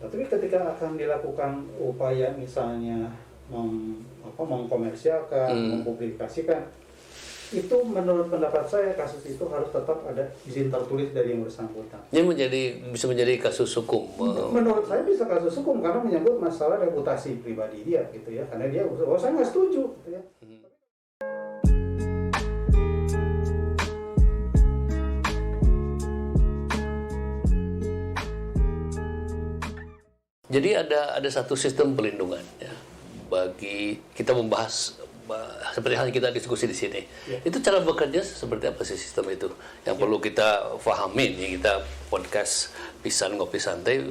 Tapi ketika akan dilakukan upaya misalnya mengkomersialkan, mempublikasikan, itu menurut pendapat saya kasus itu harus tetap ada izin tertulis dari yang bersangkutan. Ini bisa menjadi kasus hukum. Menurut saya bisa kasus hukum karena menyangkut masalah reputasi pribadi dia gitu ya. Karena dia saya nggak setuju gitu ya. Jadi ada satu sistem pelindungan ya bagi kita membahas seperti hal kita diskusi di sini. Ya. Itu cara bekerja seperti apa sih sistem itu? Yang perlu kita pahami nih, kita podcast Pisan Ngopi Santai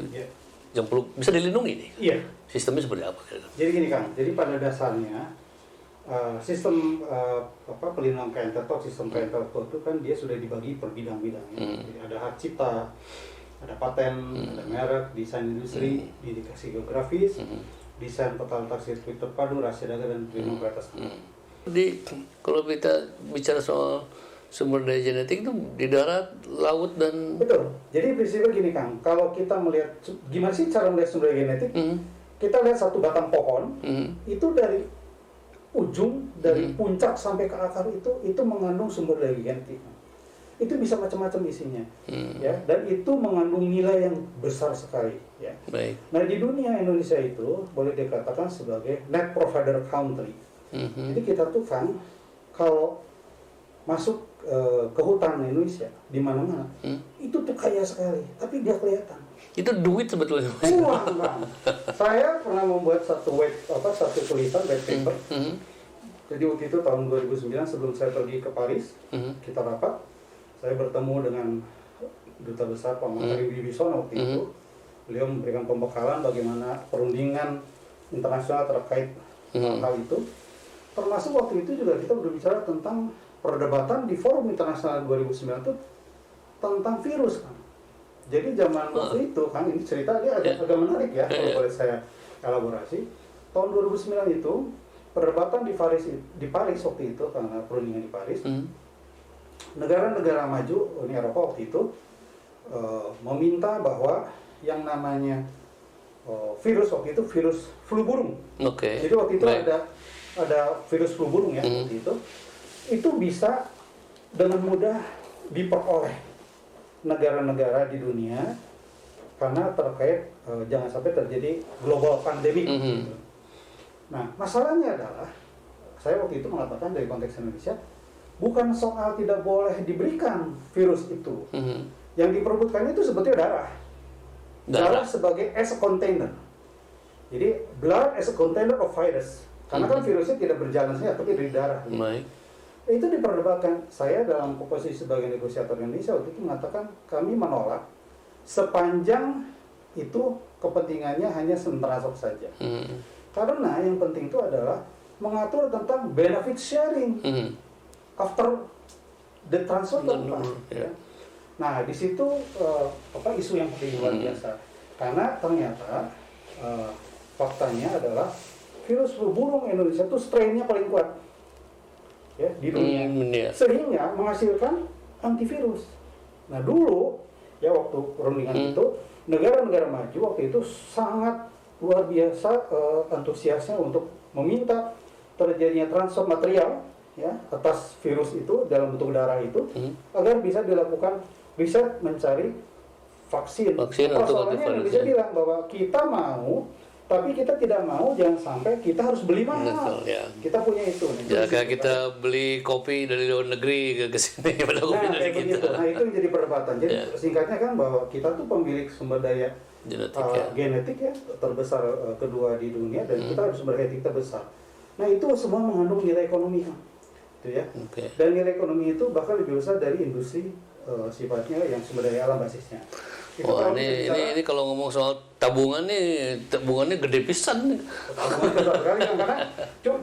yang perlu bisa dilindungi nih. Iya. Sistemnya seperti apa? Jadi gini Kang, jadi pada dasarnya sistem pelindungan kekayaan intelektual, sistem kekayaan intelektual itu kan dia sudah dibagi per bidang-bidangnya. Jadi ada hak cipta, ada paten, ada merek, desain industri, indikasi geografis, desain peta letak sirkuit terpadu, rahasia dagang dan perlindungan batas. Kalau kita bicara soal sumber daya genetik itu di darat, laut dan betul. Jadi prinsipnya gini Kang, kalau kita melihat gimana sih cara melihat sumber daya genetik, kita lihat satu batang pohon, itu dari ujung, dari puncak sampai ke akar itu mengandung sumber daya genetik. Itu bisa macam-macam isinya, ya, dan itu mengandung nilai yang besar sekali, ya. Baik. Nah di dunia Indonesia itu boleh dikatakan sebagai net provider country. Jadi kita tuh kan kalau masuk ke hutan Indonesia di mana-mana, itu tuh kaya sekali, tapi dia kelihatan. Itu duit sebetulnya. Uang, Bang. Saya pernah membuat satu tulisan white paper. Jadi waktu itu tahun 2009 sebelum saya pergi ke Paris, kita rapat. Saya bertemu dengan Duta Besar Pak Makarim Wibisono waktu itu. Beliau memberikan pembekalan bagaimana perundingan internasional terkait hal itu. Termasuk waktu itu juga kita berbicara tentang perdebatan di forum internasional 2009 itu tentang virus kan. Jadi zaman waktu itu kan, ini cerita dia agak menarik ya kalau boleh saya elaborasi. Tahun 2009 itu perdebatan di Paris waktu itu karena perundingan di Paris. Negara-negara maju Uni Eropa waktu itu meminta bahwa yang namanya virus waktu itu virus flu burung. Jadi waktu itu ada virus flu burung ya waktu itu bisa dengan mudah diperoleh negara-negara di dunia karena terkait jangan sampai terjadi global pandemic. Gitu. Nah masalahnya adalah saya waktu itu mengatakan dari konteks Indonesia bukan soal tidak boleh diberikan virus itu. Yang diperebutkan itu sebetulnya darah sebagai as a container. Jadi blood as a container of virus. Karena kan virusnya tidak berjalan saja tapi dari darah. Itu diperdebatkan. Saya dalam posisi sebagai negosiator Indonesia waktu itu mengatakan kami menolak sepanjang itu kepentingannya hanya sementara saja. Karena yang penting itu adalah mengatur tentang benefit sharing. After the transfer ya. Nah di situ isu yang paling luar biasa karena ternyata faktanya adalah virus flu burung Indonesia itu strainnya paling kuat ya di dunia sehingga menghasilkan antivirus. Nah dulu ya waktu perundingan itu negara-negara maju waktu itu sangat luar biasa antusiasnya untuk meminta terjadinya transfer material ya atas virus itu dalam bentuk darah itu agar bisa dilakukan riset mencari vaksin. Soalnya Indonesia bilang bahwa kita mau tapi kita tidak mau jangan sampai kita harus beli mahal. Kita punya itu. Kayak kita beli kopi dari luar negeri ke sini pada kopi dari kita. Nah itu menjadi perdebatan. Jadi singkatnya kan bahwa kita tuh pemilik sumber daya genetik ya terbesar kedua di dunia dan kita harus sumber genetik terbesar. Nah itu semua mengandung nilai ekonomi kan. Itu ya. Dan nilai ekonomi itu bahkan lebih besar dari industri sifatnya yang sumber daya alam basisnya. Ini kalau ngomong soal tabungannya gede pisan. Tabungan besar sekali kan karena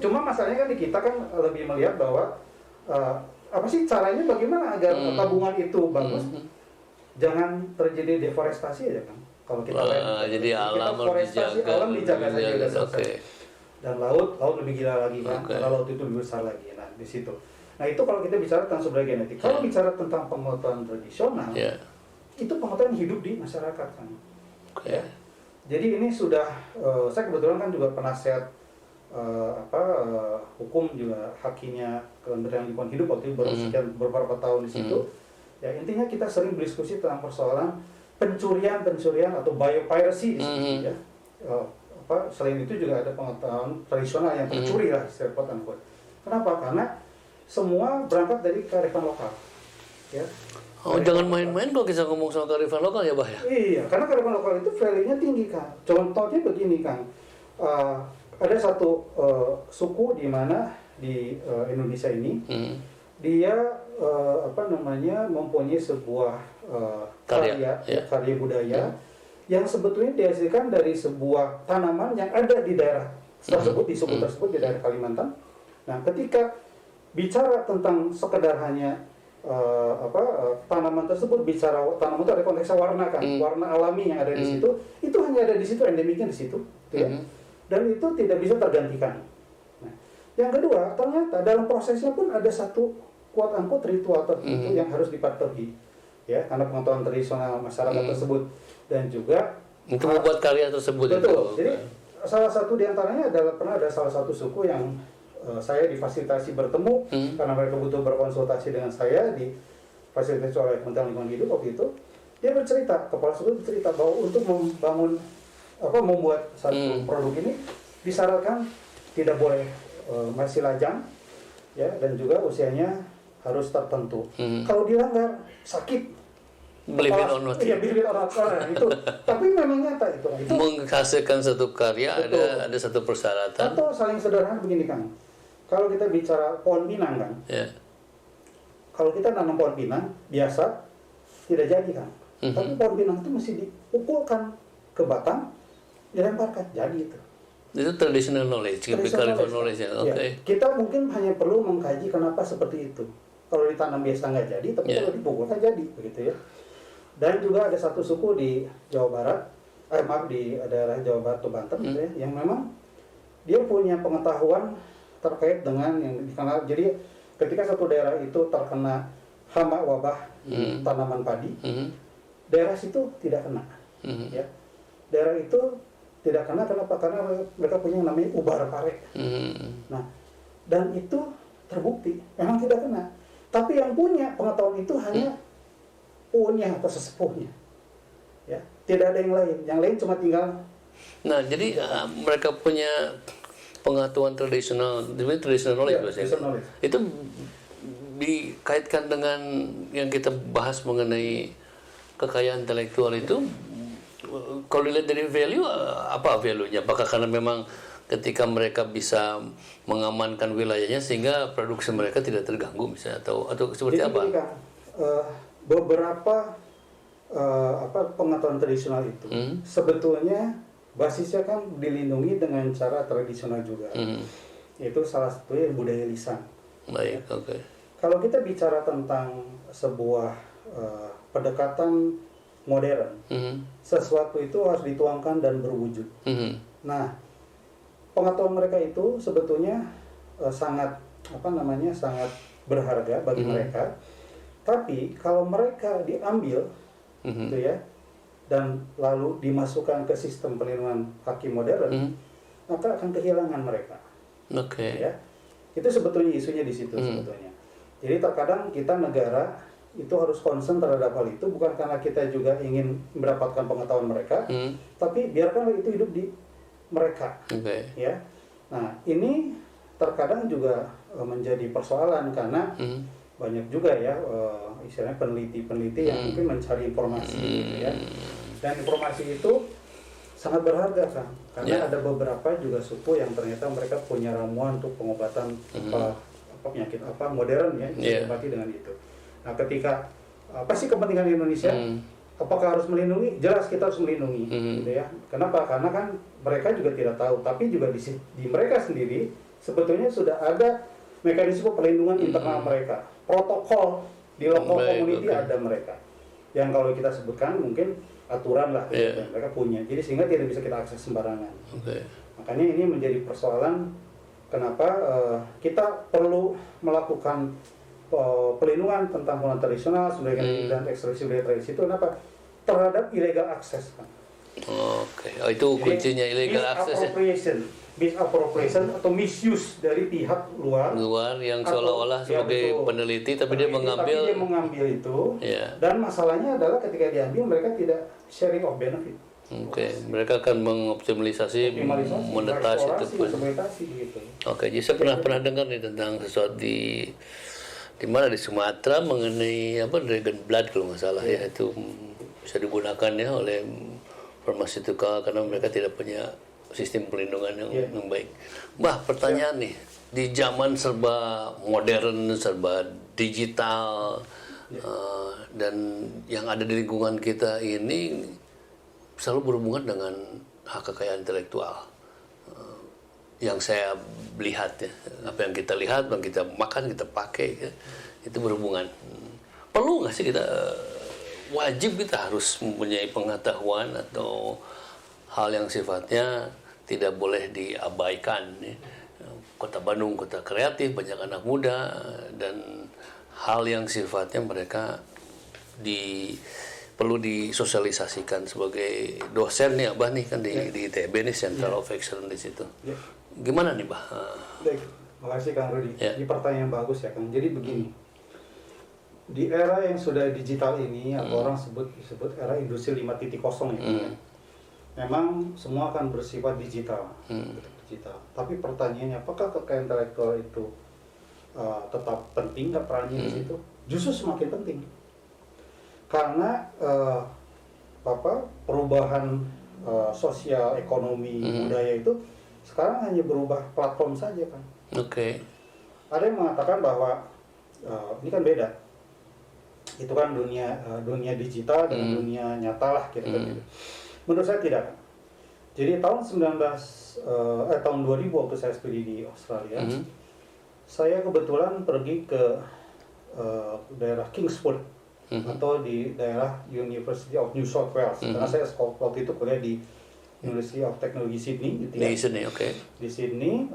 cuma masalahnya kan di kita kan lebih melihat bahwa apa sih caranya bagaimana agar tabungan itu bagus. Jangan terjadi deforestasi aja kan. Kalau kita jadi alam dijaga saja udah selesai. Dan laut lebih gila lagi kan, karena laut itu lebih besar lagi. Nah di situ. Nah itu kalau kita bicara tentang sumber genetik. Kalau bicara tentang pengetahuan tradisional, itu pengetahuan hidup di masyarakat kan. Ya. Jadi ini sudah, saya kebetulan kan juga penasihat hukum juga hakinya Kementerian Lingkungan Hidup waktu itu baru sekian beberapa tahun di situ. Ya intinya kita sering berdiskusi tentang persoalan pencurian atau biopiracy di situ ya. Selain itu juga ada pengetahuan tradisional yang tercuri lah, quote unquote. Kenapa? Karena semua berangkat dari kearifan lokal. Ya. Jangan main-main kalau kita ngomong soal kearifan lokal ya, Bah ya. Iya, karena kearifan lokal itu value-nya tinggi, Kang. Contohnya begini, Kang. Ada satu suku di mana di Indonesia ini, dia mempunyai sebuah karya budaya yang sebetulnya dihasilkan dari sebuah tanaman yang ada di daerah tersebut, di suku tersebut, di daerah Kalimantan. Nah, ketika bicara tentang sekedar hanya tanaman tersebut, tanaman itu ada konteksnya warna kan, warna alami yang ada di situ, itu hanya ada di situ, endemiknya di situ, ya. Dan itu tidak bisa tergantikan. Nah, yang kedua, ternyata dalam prosesnya pun ada satu quote unquote ritual tertentu yang harus dipatuhi, ya, karena pengetahuan tradisional masyarakat tersebut dan juga untuk membuat karya tersebut. Betul. Jadi salah satu diantaranya adalah pernah ada salah satu suku yang saya difasilitasi bertemu karena mereka butuh berkonsultasi dengan saya, difasilitasi oleh Kementerian Lingkungan Hidup waktu itu. Dia bercerita, kepala suku bercerita bahwa untuk membuat satu produk ini disyaratkan tidak boleh masih lajang, ya, dan juga usianya harus tertentu. Kalau dilanggar sakit. Believe it or not. Iya, believe it or not. Itu. Tapi memang nyata itu. Menghasilkan satu karya ada satu persyaratan. Atau saling sederhana begini, Kang. Kalau kita bicara pohon pinang, kan, kalau kita nanam pohon pinang biasa tidak jadi, kan. Tapi pohon pinang itu mesti dipukulkan ke batang, dilemparkan, jadi itu. Itu traditional knowledge, knowledge ya. Okay. Kita mungkin hanya perlu mengkaji kenapa seperti itu. Kalau ditanam biasa nggak jadi, tapi kalau dipukulkan jadi, begitu ya. Dan juga ada satu suku di Jawa Barat, di daerah Jawa Barat atau Banten, gitu ya, yang memang dia punya pengetahuan terkait dengan yang dikenal. Jadi ketika satu daerah itu terkena hama wabah tanaman padi, daerah situ tidak kena. Ya. Daerah itu tidak kena, kenapa? Karena mereka punya yang namanya ubar pare. Nah, dan itu terbukti memang tidak kena. Tapi yang punya pengetahuan itu hanya punya atau sesepuhnya, ya, tidak ada yang lain. Yang lain cuma tinggal. Nah, jadi mereka punya pengetahuan tradisional knowledge, itu dikaitkan dengan yang kita bahas mengenai kekayaan intelektual itu. Kalau dilihat dari value, apa value-nya? Apakah karena memang ketika mereka bisa mengamankan wilayahnya sehingga produksi mereka tidak terganggu misalnya, atau seperti jadi, apa? Beberapa pengetahuan tradisional itu sebetulnya basisnya kan dilindungi dengan cara tradisional juga. Itu salah satunya budaya lisan. Baik, oke. Kalau kita bicara tentang sebuah pendekatan modern, sesuatu itu harus dituangkan dan berwujud. Nah, pengetahuan mereka itu sebetulnya sangat sangat berharga bagi mereka. Tapi kalau mereka diambil, gitu ya, dan lalu dimasukkan ke sistem perlindungan hakim modern, maka akan kehilangan mereka. Oke. Ya, itu sebetulnya isunya di situ sebetulnya. Jadi terkadang kita negara itu harus concern terhadap hal itu, bukan karena kita juga ingin mendapatkan pengetahuan mereka, tapi biarkanlah itu hidup di mereka. Ya. Nah, ini terkadang juga menjadi persoalan karena banyak juga ya istilahnya peneliti-peneliti yang mungkin mencari informasi gitu ya. Dan informasi itu sangat berharga, kan, karena ada beberapa juga suku yang ternyata mereka punya ramuan untuk pengobatan penyakit modern ya, bisa diobati dengan itu. Nah, ketika apa sih kepentingan Indonesia? Apakah harus melindungi? Jelas kita harus melindungi, gitu ya. Kenapa? Karena kan mereka juga tidak tahu, tapi juga di mereka sendiri sebetulnya sudah ada mekanisme perlindungan internal mereka. Protokol di lokal community ada mereka. Yang kalau kita sebutkan mungkin aturan lah yang mereka punya. Jadi sehingga tidak bisa kita akses sembarangan. Makanya ini menjadi persoalan kenapa kita perlu melakukan pelindungan tentang pengetahuan tradisional, dan ekstraksi budaya tradisi itu kenapa? Terhadap illegal access, kan. Oke. Oh, itu kuncinya illegal access ya? Misappropriation atau misuse dari pihak luar yang seolah-olah sebagai peneliti tapi dia mengambil itu. Ya. Dan masalahnya adalah ketika diambil mereka tidak sharing of benefit. Oke, mereka akan mengoptimalisasi monetasi itu. Gitu. Oke, jadi saya pernah dengar nih tentang sesuatu di mana di Sumatera mengenai dragon blood kalau nggak salah ya, itu bisa digunakan ya oleh farmaseutika karena mereka tidak punya sistem pelindungan yang baik. Pertanyaan nih, di zaman serba modern, serba digital, dan yang ada di lingkungan kita ini selalu berhubungan dengan hak kekayaan intelektual. Yang saya lihat ya, apa yang kita lihat, yang kita makan, kita pakai, ya, itu berhubungan. Perlu nggak sih kita, wajib kita harus mempunyai pengetahuan atau hal yang sifatnya tidak boleh diabaikan ya. Kota Bandung kota kreatif, banyak anak muda, dan hal yang sifatnya mereka perlu disosialisasikan. Sebagai dosen nih Abah nih kan di ITB nih, Center of Excellence di situ. Gimana nih Bah? Baik, makasih Kang Rudi. Ini pertanyaan bagus ya Kang. Jadi begini, di era yang sudah digital ini, atau orang sebut era industri 5.0 ya. Memang semua akan bersifat digital. Tapi pertanyaannya, apakah kekayaan intelektual itu tetap penting nggak perannya di situ? Justru semakin penting. Karena perubahan sosial, ekonomi, budaya itu sekarang hanya berubah platform saja kan. Oke. Ada yang mengatakan bahwa ini kan beda. Itu kan dunia digital dan dunia nyata lah kira-kira gitu. Menurut saya tidak. Jadi tahun 2000 waktu saya studi di Australia, saya kebetulan pergi ke daerah Kingsford atau di daerah University of New South Wales. Karena saya waktu itu kuliah di University of Technology Sydney. Gitu ya. Di Sydney, oke. Di Sydney,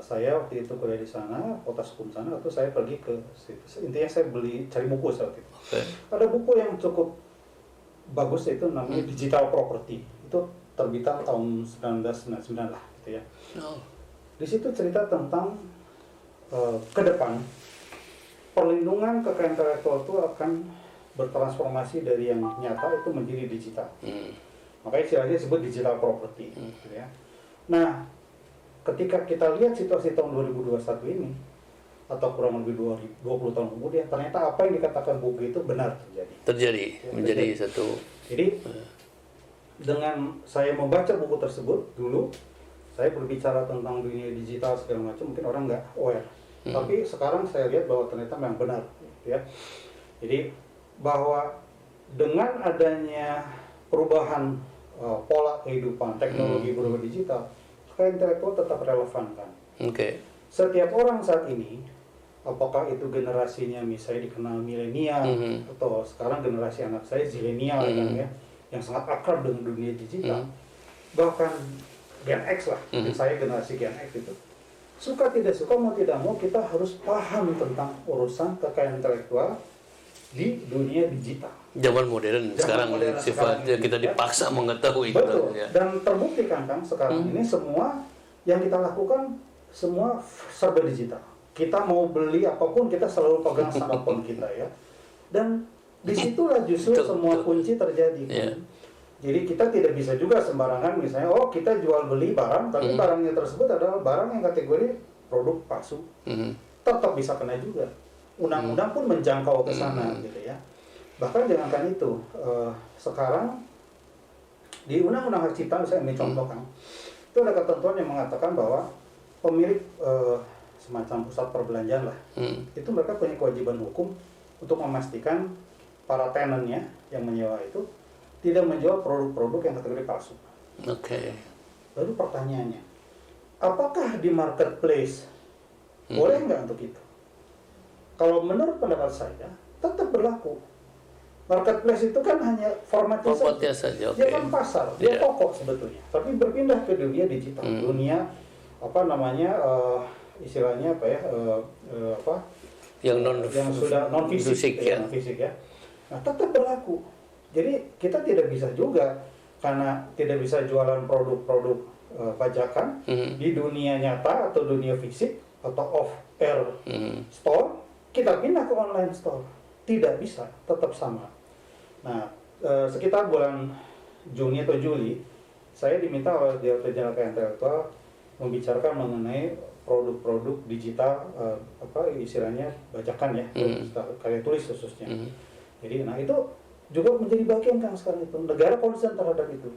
saya waktu itu kuliah di sana, kota hukum sana. Atau saya pergi ke situ. Intinya saya cari buku saat itu. Okay. Ada buku yang cukup bagus, itu namanya Digital Property. Itu terbitan tahun 1999 lah gitu ya. Di situ cerita tentang ke depan perlindungan kekayaan intelektual itu akan bertransformasi dari yang nyata itu menjadi digital. Makanya istilahnya disebut digital property gitu ya. Nah, ketika kita lihat situasi tahun 2021 ini atau kurang lebih 20 tahun kemudian, ternyata apa yang dikatakan buku itu benar terjadi. Menjadi satu. Jadi dengan saya membaca buku tersebut dulu, saya berbicara tentang dunia digital segala macam, mungkin orang nggak aware. Tapi sekarang saya lihat bahwa ternyata memang benar, gitu ya. Jadi bahwa dengan adanya perubahan pola kehidupan, teknologi berubah digital, kekayaan intelektual tetap relevan kan. Setiap orang saat ini, apakah itu generasinya misalnya dikenal milenial atau sekarang generasi anak saya zilenial kan ya, yang sangat akrab dengan dunia digital, bahkan Gen X lah, saya generasi Gen X itu, suka tidak suka mau tidak mau kita harus paham tentang urusan kekayaan intelektual di dunia digital. Zaman modern sekarang sifatnya kita dipaksa mengetahui. Betul. Ya. Dan terbukti kan sekarang ini semua yang kita lakukan semua serba digital. Kita mau beli apapun kita selalu pegang smartphone kita ya. Dan disitulah justru semua kunci terjadi kan. Jadi kita tidak bisa juga sembarangan misalnya kita jual beli barang tapi barangnya tersebut adalah barang yang kategori produk palsu. Tetap bisa kena juga. Undang-undang pun menjangkau ke sana gitu ya. Bahkan jangankan itu, sekarang di Undang-Undang Hak Cipta, misalnya ini contoh kan, itu ada ketentuan yang mengatakan bahwa pemilik semacam pusat perbelanjaan lah, itu mereka punya kewajiban hukum untuk memastikan para tenantnya yang menyewa itu tidak menjual produk-produk yang kategori palsu. Lalu pertanyaannya, apakah di marketplace boleh nggak untuk itu? Kalau menurut pendapat saya, tetap berlaku. Marketplace itu kan hanya formatnya saja. Dia kan pasar, dia toko sebetulnya. Tapi berpindah ke dunia digital, dunia istilahnya yang sudah non fisik ya. Nah, tetap berlaku. Jadi kita tidak bisa juga karena tidak bisa jualan produk-produk pajakan di dunia nyata atau dunia fisik atau off-air store, kita pindah ke online store. Tidak bisa, tetap sama. Nah, sekitar bulan Juni atau Juli, saya diminta oleh Direktur Jenderal Kekayaan Intelektual membicarakan mengenai produk-produk digital, istilahnya bajakan ya, karya tulis khususnya. Jadi, nah itu juga menjadi bagian kan sekarang itu, negara concern terhadap itu.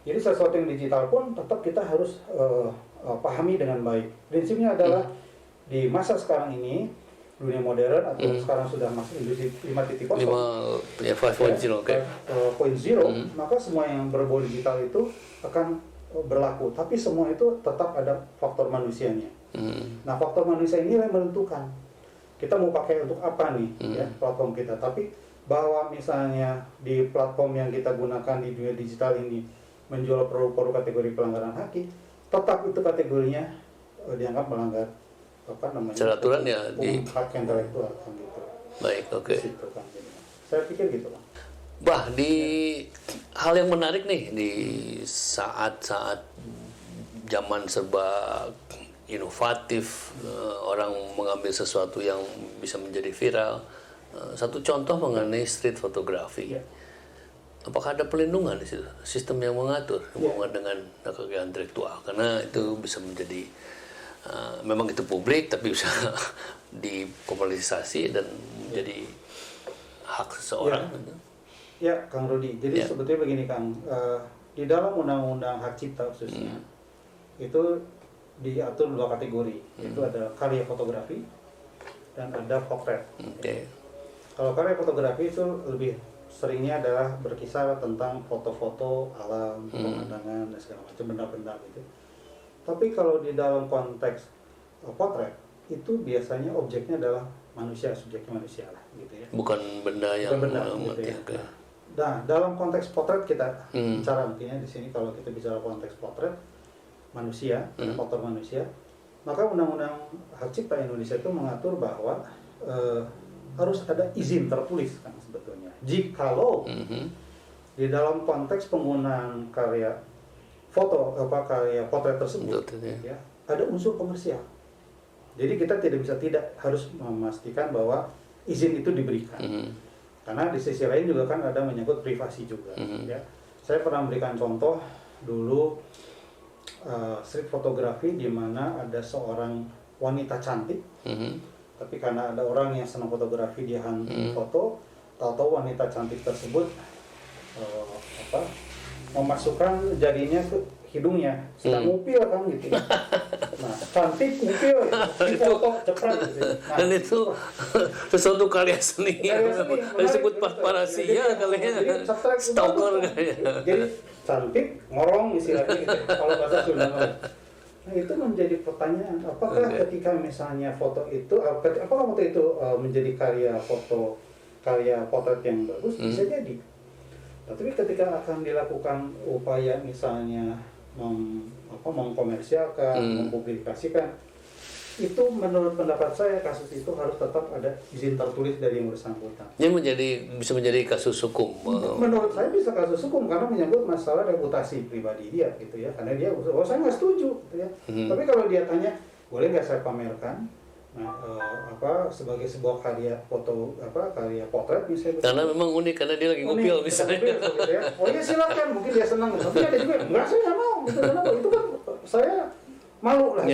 Jadi sesuatu yang digital pun tetap kita harus pahami dengan baik. Prinsipnya adalah di masa sekarang ini, dunia modern atau sekarang sudah masuk industri 5.0, 5.0, maka semua yang berbau digital itu akan berlaku. Tapi semua itu tetap ada faktor manusianya. Nah, faktor manusia ini yang menentukan kita mau pakai untuk apa nih ya platform kita. Tapi bahwa misalnya di platform yang kita gunakan di dunia digital ini menjual produk-produk kategori pelanggaran hak, tetap itu kategorinya dianggap melanggar secara aturan ya di hak intelektual kan gitu. Baik, oke. Kan, saya pikir gitu Bang. Bah, di hal yang menarik nih di saat-saat zaman serba inovatif, orang mengambil sesuatu yang bisa menjadi viral. Satu contoh mengenai street fotografi. Apakah ada pelindungan di situ? Sistem yang mengatur hubungan dengan kekayaan intelektual? Karena itu bisa menjadi, memang itu publik, tapi bisa dikomersialisasi dan menjadi hak seseorang. Ya, Kang Rudi. Jadi sebetulnya begini Kang, di dalam Undang-Undang Hak Cipta khususnya, itu diatur 2 kategori, yaitu ada karya fotografi dan ada potret. Kalau karya fotografi itu lebih seringnya adalah berkisar tentang foto-foto alam, pemandangan dan segala macam benda-benda gitu. Tapi kalau di dalam konteks potret itu biasanya objeknya adalah manusia, subjeknya manusia lah gitu ya. Bukan benda yang gitu ya. Nah, dalam konteks potret kita bicara mungkinnya di sini kalau kita bicara konteks potret manusia, foto manusia, maka Undang-Undang Hak Cipta Indonesia itu mengatur bahwa harus ada izin tertulis kan sebetulnya. Jikalau di dalam konteks penggunaan karya foto karya potret tersebut ya, ada unsur komersial. Jadi kita tidak harus memastikan bahwa izin itu diberikan. Karena di sisi lain juga kan ada menyangkut privasi juga ya. Saya pernah memberikan contoh dulu street fotografi di mana ada seorang wanita cantik. Tapi karena ada orang yang senang fotografi, dia hunting foto, tahu-tahu wanita cantik tersebut memasukkan jarinya ke hidungnya, sedang ngupil kan gitu. Nah, cantik ngupil, foto cepat gitu. Nah, dan itu sesuatu karya seni disebut parasia kali ya, stalker kayaknya. Jadi cantik, ngorong istilahnya gitu, kalau bahasa Sunda. Nah, itu menjadi pertanyaan, apakah ketika misalnya foto itu, apakah foto itu menjadi karya potret yang bagus, bisa jadi. Tapi ketika akan dilakukan upaya misalnya mengkomersialkan, mempublikasikan, itu menurut pendapat saya kasus itu harus tetap ada izin tertulis dari yang bersangkutan. Ini bisa menjadi kasus hukum. Menurut saya bisa kasus hukum karena menyangkut masalah reputasi pribadi dia gitu ya. Karena dia saya nggak setuju gitu ya. Tapi kalau dia tanya, boleh nggak saya pamerkan? Nah, sebagai sebuah karya foto karya potret misalnya. Karena memang unik karena dia lagi ngupil misalnya. Gitu ya. Oh iya silakan, mungkin dia senang. Tapi ada juga enggak, saya nggak mau gitu. Kenapa? Itu kan saya malu lah.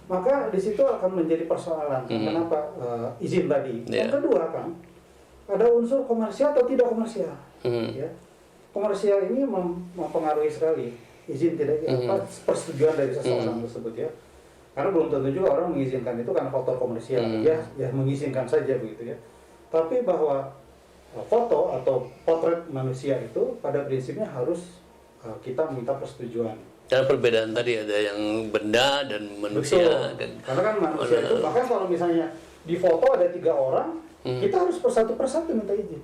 Maka di situ akan menjadi persoalan kenapa izin tadi. Yang kedua kan ada unsur komersial atau tidak komersial. Ya. Komersial ini mempengaruhi sekali izin tidak persetujuan dari seseorang tersebut ya. Karena belum tentu juga orang mengizinkan itu karena faktor komersial, ya mengizinkan saja begitu ya. Tapi bahwa foto atau potret manusia itu pada prinsipnya harus kita minta persetujuan. Karena perbedaan tadi ada yang benda dan manusia. Karena kan manusia itu bahkan kalau misalnya di foto ada 3 orang, kita harus persatu minta izin.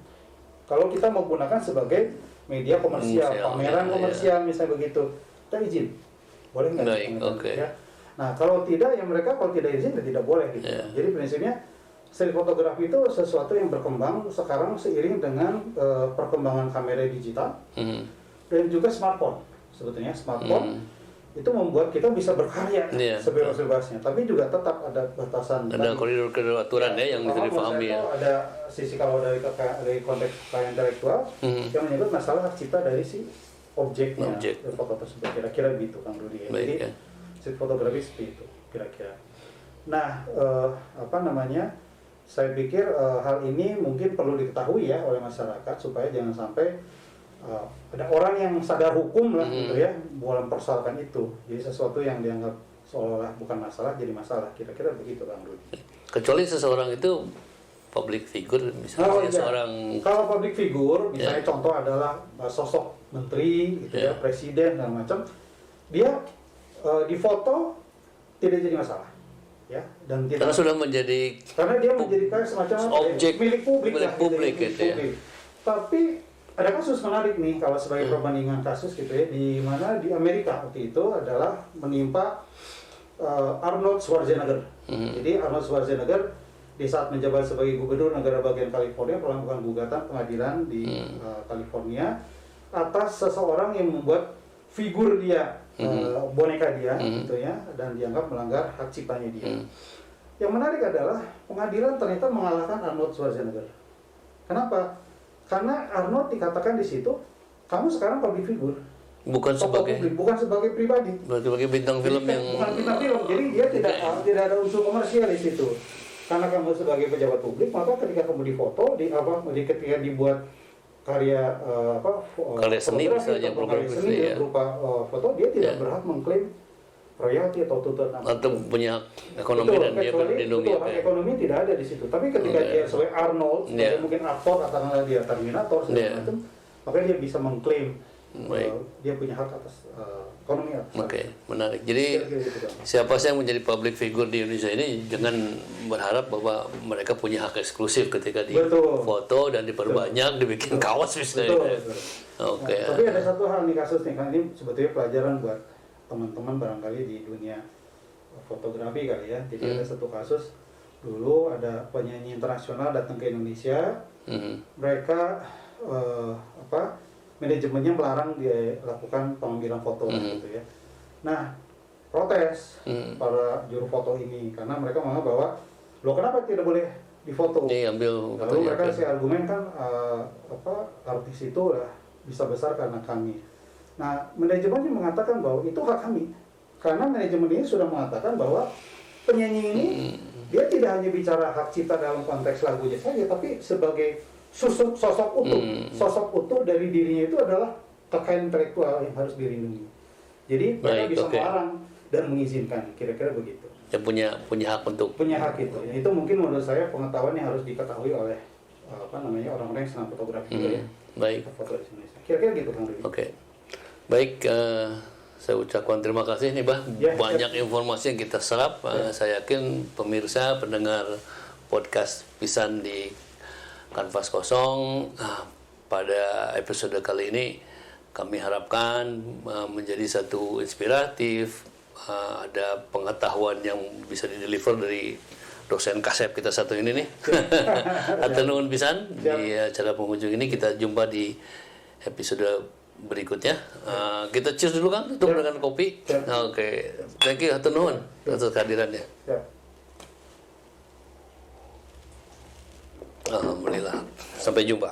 Kalau kita mau gunakan sebagai media komersial, pameran komersial misalnya begitu, kita izin. Boleh nggak? Baik, oke. Ya. Nah, kalau tidak, ya mereka kalau tidak izin, ya tidak boleh gitu. Jadi prinsipnya, street fotografi itu sesuatu yang berkembang sekarang seiring dengan perkembangan kamera digital. dan juga smartphone. Sebetulnya smartphone itu membuat kita bisa berkarya sebebas-bebasnya, tapi juga tetap ada batasan. Ada koridor-koridor aturan yang bisa dipahami ya. Ada sisi kalau dari konteks kekayaan intelektual yang menyebut masalah hak cipta dari si objeknya, foto tersebut. Kira-kira begitu Kang Rudi. Jadi street fotografi seperti itu kira-kira. Nah, saya pikir hal ini mungkin perlu diketahui ya oleh masyarakat supaya jangan sampai ada orang yang sadar hukum lah gitu ya mempersoalkan itu. Jadi sesuatu yang dianggap seolah-olah bukan masalah jadi masalah. Kira-kira begitu Kang Rudi. Kecuali seseorang itu public figure, misalnya seorang. Kalau public figure, misalnya contoh adalah sosok menteri, gitu ya, presiden dan macam, dia difoto tidak jadi masalah. Ya, dan karena sudah menjadi. Karena dia menjadi kayak semacam objek milik publik gitu ya. Tapi ada kasus menarik nih kalau sebagai perbandingan kasus gitu ya, di mana di Amerika waktu itu adalah menimpa Arnold Schwarzenegger. Jadi Arnold Schwarzenegger di saat menjabat sebagai gubernur negara bagian California melakukan gugatan pengadilan di California atas seseorang yang membuat figur dia, boneka dia gitu ya, dan dianggap melanggar hak ciptanya dia. Yang menarik adalah pengadilan ternyata mengalahkan Arnold Schwarzenegger. Kenapa? Karena Arnold dikatakan di situ, kamu sekarang public figure, bukan sebagai pribadi, sebagai bintang film yang bukan bintang film. Jadi dia tidak ada unsur komersial di situ. Karena kamu sebagai pejabat publik, maka ketika kamu difoto, ketika dibuat karya karya seni misalnya program seni berupa foto, dia tidak berhak mengklaim royalti atau tutup atau punya ekonomi dan dia berlindungi. Ekonomi tidak ada di situ. Tapi ketika dia sebagai Arnold, mungkin aktor katakanlah dia Terminator segala macam, maka dia bisa mengklaim dia punya hak atas ekonomi atas. Oke, menarik. Jadi siapa sih yang menjadi public figure di Indonesia ini jangan berharap bahwa mereka punya hak eksklusif ketika di foto dan diperbanyak, dibikin kaos misalnya. Oke. Tapi ada satu hal nih kasus nih, kan ini sebetulnya pelajaran buat teman-teman barangkali di dunia fotografi kali ya. Jadi ada satu kasus dulu ada penyanyi internasional datang ke Indonesia, mereka manajemennya melarang dia lakukan pengambilan foto gitu ya. Nah, protes para juru foto ini karena mereka menganggap bahwa lo kenapa tidak boleh difoto? Lalu mereka kasih argumen kan artis itu lah bisa besar karena kami. Nah, manajemennya mengatakan bahwa itu hak kami. Karena manajemen ini sudah mengatakan bahwa penyanyi ini dia tidak hanya bicara hak cipta dalam konteks lagunya saja, tapi sebagai sosok utuh. Sosok utuh dari dirinya itu adalah kekayaan intelektual yang harus dilindungi. Jadi mereka bisa melarang dan mengizinkan, kira-kira begitu. Ya punya hak untuk. Punya hak itu. Ya, itu mungkin menurut saya pengetahuan yang harus diketahui oleh orang-orang yang senang fotografi ya. Baik. Foto di Indonesia. Kira-kira gitu Kang Rudi. Oke. Baik, saya ucapkan terima kasih nih Bah. Banyak informasi yang kita serap. Saya yakin pemirsa, pendengar podcast Pisan di Kanvas Kosong pada episode kali ini kami harapkan menjadi satu inspiratif, ada pengetahuan yang bisa dideliver dari dosen kasep kita satu ini nih. Atur nuhun pisan di acara penghujung ini. Kita jumpa di episode berikutnya. Kita cheers dulu Kang, tutup dengan kopi. Oke. Thank you, atur nuhun atas kehadirannya. Alhamdulillah. Sampai jumpa.